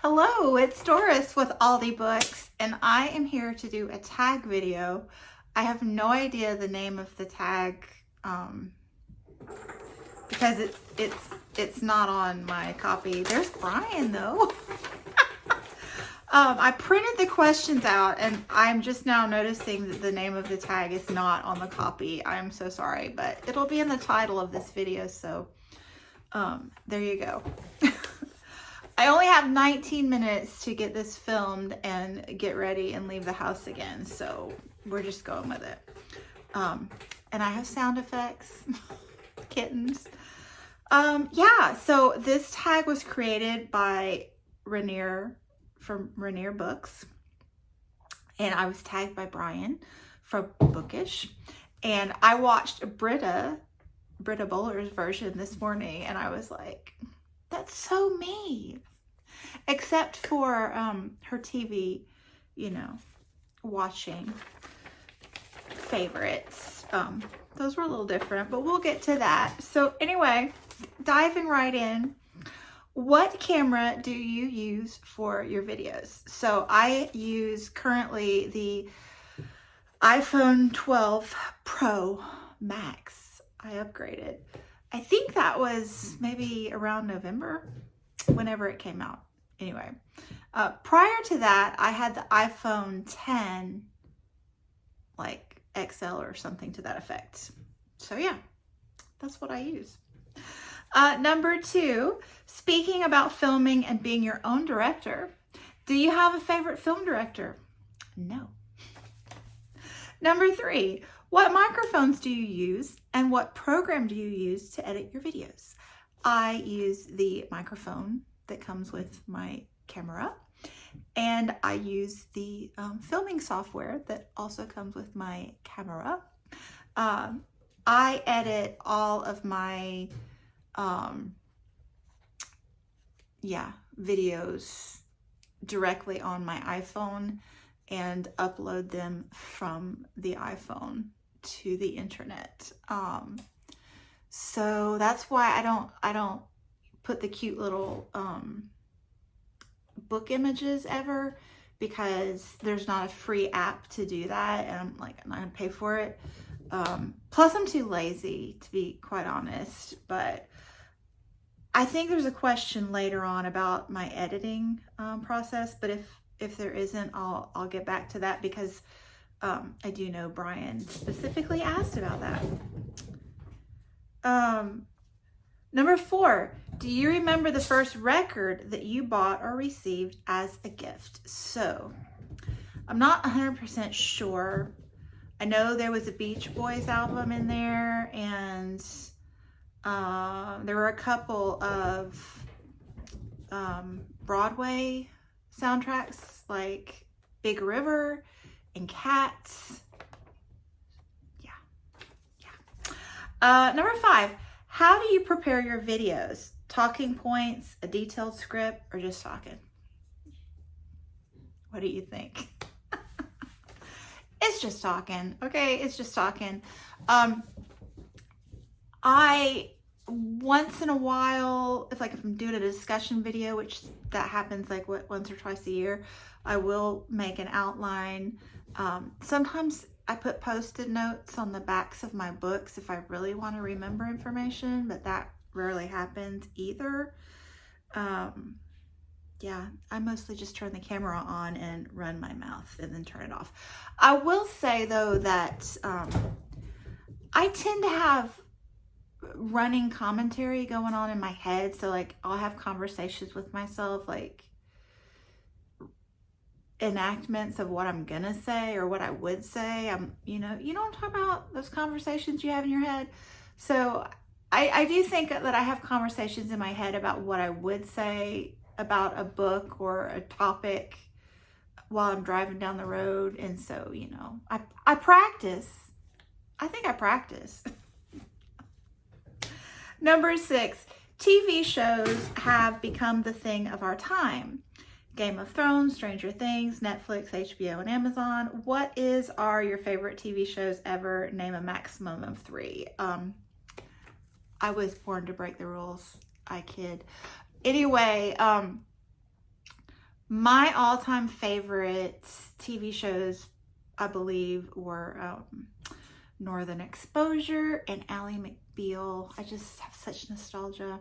Hello, it's Doris with Aldi Books, and I am here to do a tag video. I have no idea the name of the tag because it's not on my copy. There's Brian though. I printed the questions out, and I'm just now noticing that the name of the tag is not on the copy. I'm so sorry, but it'll be in the title of this video, so there you go. I only have 19 minutes to get this filmed and get ready and leave the house again, so we're just going with it. And I have sound effects, kittens. Yeah, so this tag was created by Rainier from Rainier Books, and I was tagged by Brian from Bookish, and I watched Britta Bohler's version this morning, and I was like, that's so me. Except for her TV, watching favorites. Those were a little different, but we'll get to that. So anyway, diving right in. What camera do you use for your videos? So I use currently the iPhone 12 Pro Max. I upgraded. I think that was maybe around November, whenever it came out. Anyway, prior to that, I had the iPhone 10, like XL or something to that effect. So yeah, that's what I use. Number 2, speaking about filming and being your own director, do you have a favorite film director? No. Number 3, what microphones do you use and what program do you use to edit your videos? I use the microphone that comes with my camera, and I use the filming software that also comes with my camera. I edit all of my videos directly on my iPhone and upload them from the iPhone to the internet. So that's why I don't put the cute little book images ever, because there's not a free app to do that, and I'm not gonna pay for it. Plus I'm too lazy, to be quite honest. But I think there's a question later on about my editing process, but if there isn't, I'll get back to that, because I do know Brian specifically asked about that. Number 4, do you remember the first record that you bought or received as a gift? So I'm not 100% sure. I know there was a Beach Boys album in there, and there were a couple of Broadway soundtracks like Big River and Cats. Yeah. Number 5, how do you prepare your videos? Talking points, a detailed script, or just talking? What do you think? It's just talking, okay? It's just talking. I, once in a while, if I'm doing a discussion video, which that happens like once or twice a year, I will make an outline. Sometimes I put Post-it notes on the backs of my books if I really want to remember information, but that rarely happens either. Yeah, I mostly just turn the camera on and run my mouth and then turn it off. I will say though that I tend to have running commentary going on in my head. So I'll have conversations with myself, enactments of what I'm gonna say or what I would say. You know what I'm talking about, those conversations you have in your head. So I do think that I have conversations in my head about what I would say about a book or a topic while I'm driving down the road. And so, I practice. I think I practice. Number 6, TV shows have become the thing of our time. Game of Thrones, Stranger Things, Netflix, HBO, and Amazon. What are your favorite TV shows ever? Name a maximum of 3. I was born to break the rules. I kid. Anyway, My all-time favorite TV shows, I believe, were Northern Exposure and Ally McBeal. I just have such nostalgia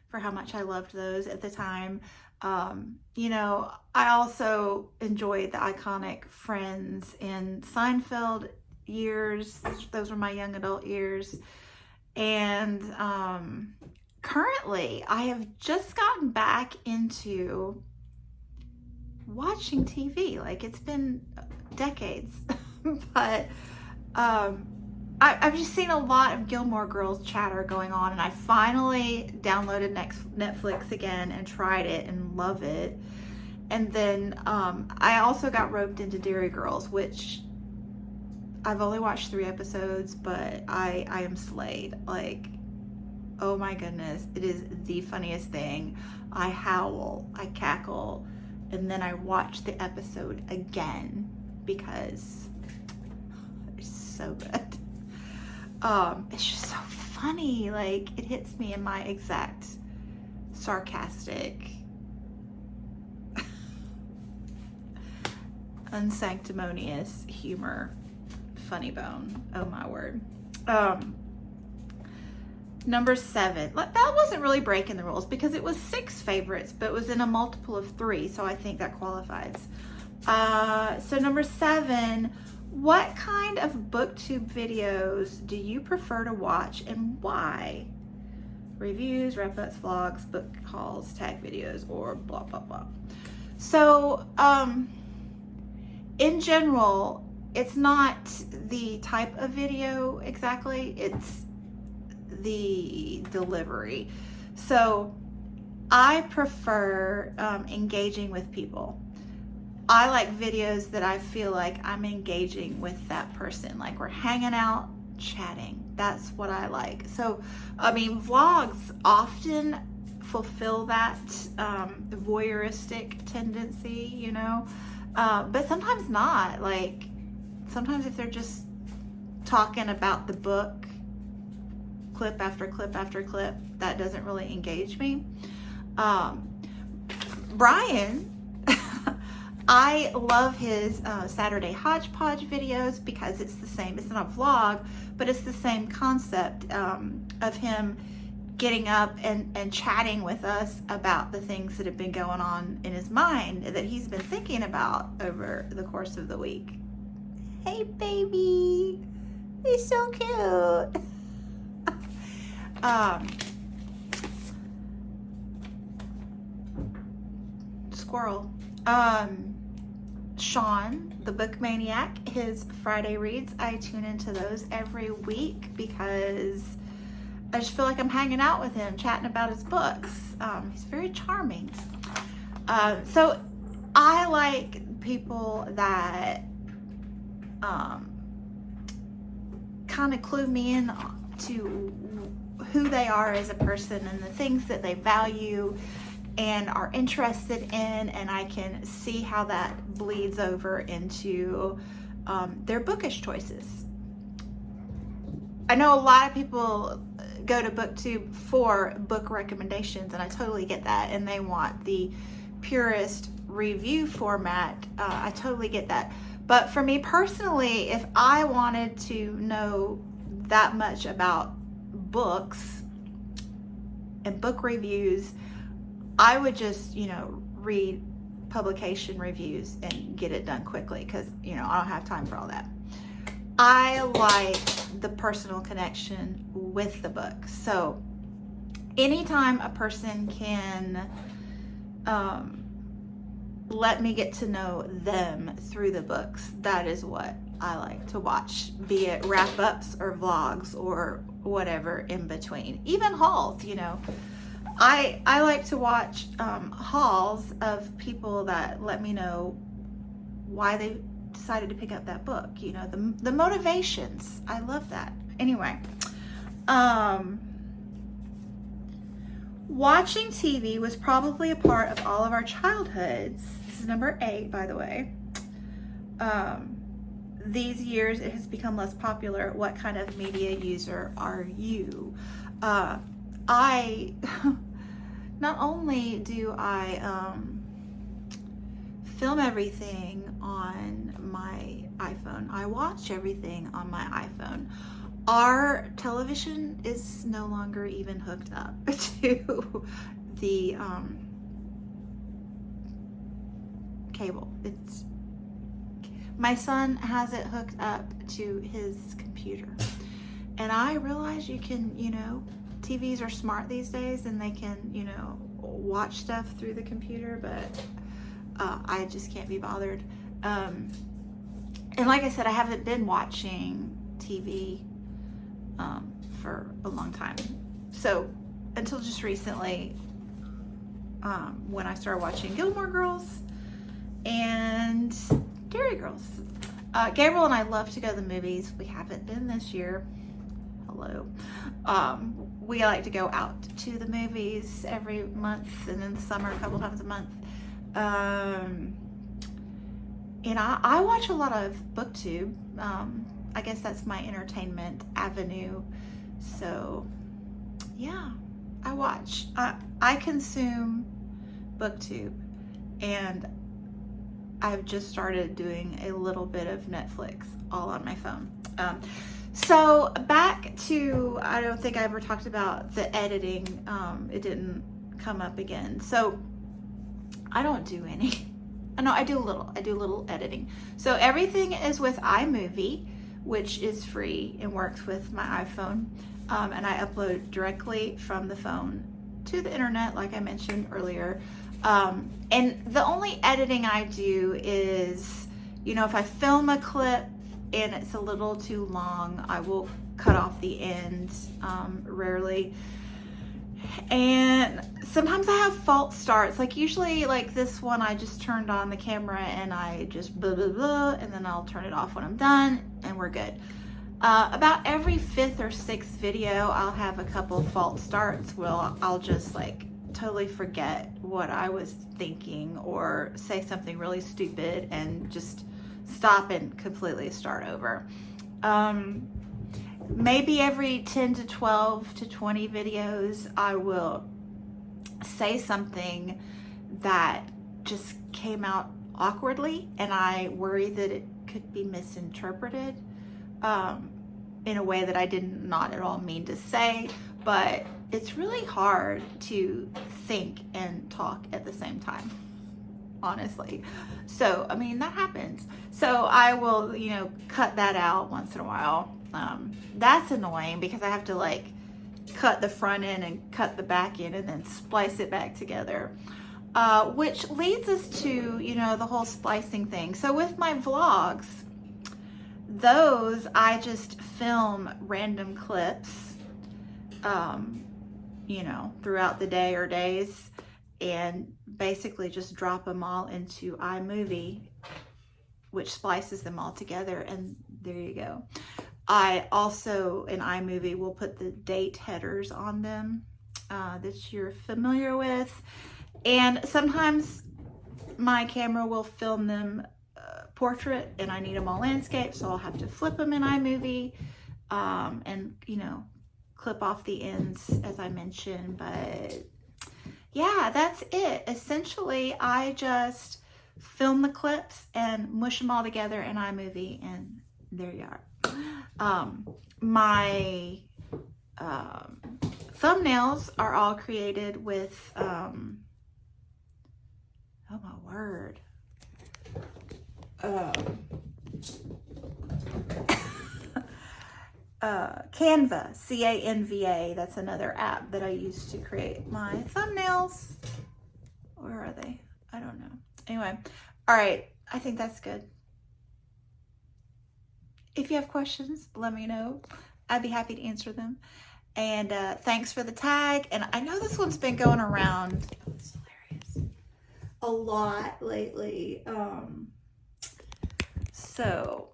for how much I loved those at the time. You know, I also enjoyed the iconic Friends and Seinfeld years. Those were my young adult years. And currently, I have just gotten back into watching TV. Like, it's been decades, but I've just seen a lot of Gilmore Girls chatter going on, and I finally downloaded Netflix again and tried it and love it. And then I also got roped into Dairy Girls, which I've only watched 3 episodes, but I am slayed. Like, oh my goodness, it is the funniest thing. I howl, I cackle, and then I watch the episode again because it's so good. It's just so funny. Like, it hits me in my exact sarcastic, unsanctimonious humor funny bone. Oh my word. Number 7. That wasn't really breaking the rules because it was 6 favorites, but it was in a multiple of 3, so I think that qualifies. So number 7, what kind of BookTube videos do you prefer to watch and why? Reviews, wrap-ups, vlogs, book hauls, tag videos, or blah, blah, blah. So, in general, it's not the type of video exactly, it's the delivery. So I prefer engaging with people. I like videos that I feel like I'm engaging with that person, like we're hanging out, chatting. That's what I like. So, I mean, vlogs often fulfill that voyeuristic tendency, you know, but sometimes not. Like, sometimes if they're just talking about the book, clip after clip after clip, that doesn't really engage me. Brian, I love his Saturday Hodgepodge videos because it's the same. It's not a vlog, but it's the same concept of him getting up and chatting with us about the things that have been going on in his mind that he's been thinking about over the course of the week. Hey, baby. He's so cute. Squirrel. Sean, the book maniac, his Friday reads, I tune into those every week because I just feel like I'm hanging out with him, chatting about his books. He's very charming. So I like people that kind of clue me in to who they are as a person and the things that they value and are interested in, and I can see how that bleeds over into their bookish choices. I know a lot of people go to BookTube for book recommendations, and I totally get that, and they want the purest review format. I totally get that. But for me personally, if I wanted to know that much about books and book reviews, I would just, you know, read publication reviews and get it done quickly because, you know, I don't have time for all that. I like the personal connection with the book. So anytime a person can let me get to know them through the books, that is what I like to watch, be it wrap-ups or vlogs or whatever in between. Even hauls, you know. I like to watch hauls of people that let me know why they decided to pick up that book, you know, the motivations. I love that. Anyway, watching TV was probably a part of all of our childhoods. This is number 8, by the way. These years it has become less popular. What kind of media user are you? I not only do I film everything on my iPhone. I watch everything on my iPhone. Our television is no longer even hooked up to the cable. My son has it hooked up to his computer. And I realize you can, TVs are smart these days and they can, watch stuff through the computer, but I just can't be bothered. And like I said, I haven't been watching TV for a long time. So until just recently, when I started watching Gilmore Girls and Dairy Girls. Gabriel and I love to go to the movies. We haven't been this year. Hello. We like to go out to the movies every month, and in the summer a couple times a month. And I watch a lot of BookTube. I guess that's my entertainment avenue. So yeah, I watch. I consume BookTube, and I've just started doing a little bit of Netflix all on my phone. So back to, I don't think I ever talked about the editing. It didn't come up again. So I don't do any. No, I do a little editing. So everything is with iMovie, which is free and works with my iPhone. And I upload directly from the phone to the internet, like I mentioned earlier. And the only editing I do is, if I film a clip and it's a little too long, I will cut off the end, rarely. And sometimes I have false starts. Like usually like this one, I just turned on the camera and I just blah, blah, blah, and then I'll turn it off when I'm done and we're good. About every 5th or 6th video, I'll have a couple false starts. Well, I'll just like totally forget what I was thinking or say something really stupid and just stop and completely start over. Maybe every 10 to 12 to 20 videos, I will say something that just came out awkwardly and I worry that it could be misinterpreted in a way that I did not at all mean to say. But it's really hard to think and talk at the same time, honestly. So, I mean, that happens. So I will, cut that out once in a while. That's annoying because I have to like cut the front end and cut the back end and then splice it back together. Which leads us to, the whole splicing thing. So with my vlogs, those I just film random clips throughout the day or days, and basically just drop them all into iMovie, which splices them all together, and there you go. I also, in iMovie, will put the date headers on them that you're familiar with, and sometimes my camera will film them portrait and I need them all landscape, so I'll have to flip them in iMovie and clip off the ends as I mentioned. But yeah, that's it. Essentially, I just film the clips and mush them all together in iMovie, and there you are. My thumbnails are all created with, oh my word. Canva, C-A-N-V-A. That's another app that I use to create my thumbnails. Where are they? I don't know. Anyway, all right. I think that's good. If you have questions, let me know. I'd be happy to answer them. And thanks for the tag. And I know this one's been going around, it's hilarious, a lot lately. So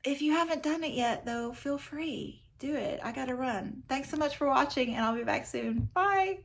if you haven't done it yet, though, feel free. Do it. I gotta run. Thanks so much for watching, and I'll be back soon. Bye.